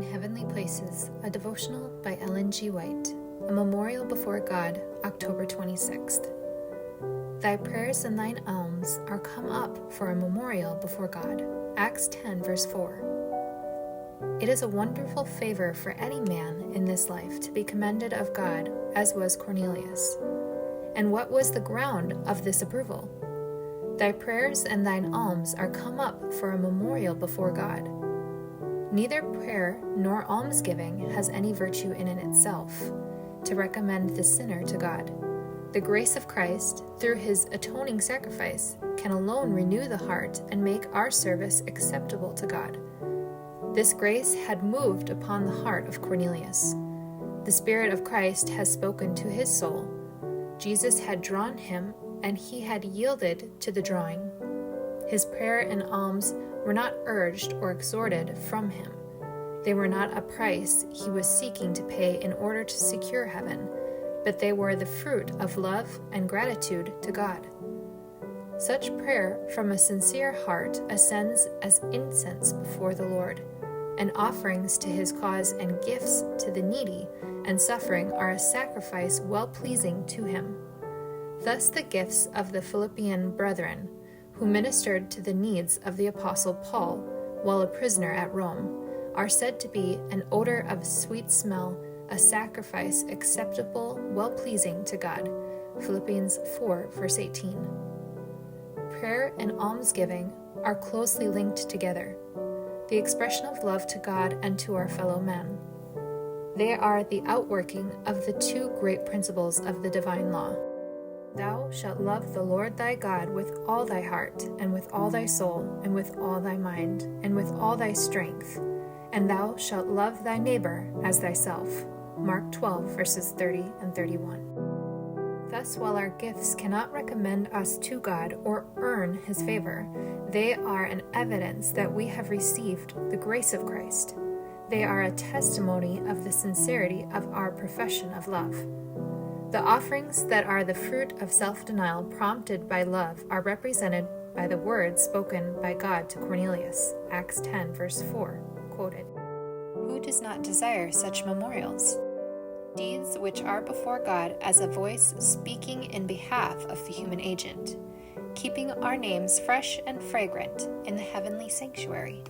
In Heavenly Places, a devotional by Ellen G. White, a memorial before God, October 26th. Thy prayers and thine alms are come up for a memorial before God, Acts 10, verse 4. It is a wonderful favor for any man in this life to be commended of God, as was Cornelius. And what was the ground of this approval? Thy prayers and thine alms are come up for a memorial before God. Neither prayer nor almsgiving has any virtue in itself to recommend the sinner to God. The grace of Christ, through his atoning sacrifice, can alone renew the heart and make our service acceptable to God. This grace had moved upon the heart of Cornelius. The Spirit of Christ has spoken to his soul. Jesus had drawn him, and he had yielded to the drawing. His prayer and alms were not urged or exhorted from him. They were not a price he was seeking to pay in order to secure heaven, but they were the fruit of love and gratitude to God. Such prayer from a sincere heart ascends as incense before the Lord, and offerings to his cause and gifts to the needy and suffering are a sacrifice well-pleasing to him. Thus the gifts of the Philippian brethren, who ministered to the needs of the Apostle Paul while a prisoner at Rome, are said to be an odor of sweet smell, a sacrifice acceptable, well-pleasing to God. Philippians 4, verse 18. Prayer and almsgiving are closely linked together, the expression of love to God and to our fellow men. They are the outworking of the two great principles of the divine law. Thou shalt love the Lord thy God with all thy heart, and with all thy soul, and with all thy mind, and with all thy strength. And thou shalt love thy neighbor as thyself. Mark 12, verses 30 and 31. Thus, while our gifts cannot recommend us to God or earn his favor, they are an evidence that we have received the grace of Christ. They are a testimony of the sincerity of our profession of love. The offerings that are the fruit of self-denial prompted by love are represented by the words spoken by God to Cornelius, Acts 10, verse 4, quoted. Who does not desire such memorials? Deeds which are before God as a voice speaking in behalf of the human agent, keeping our names fresh and fragrant in the heavenly sanctuary.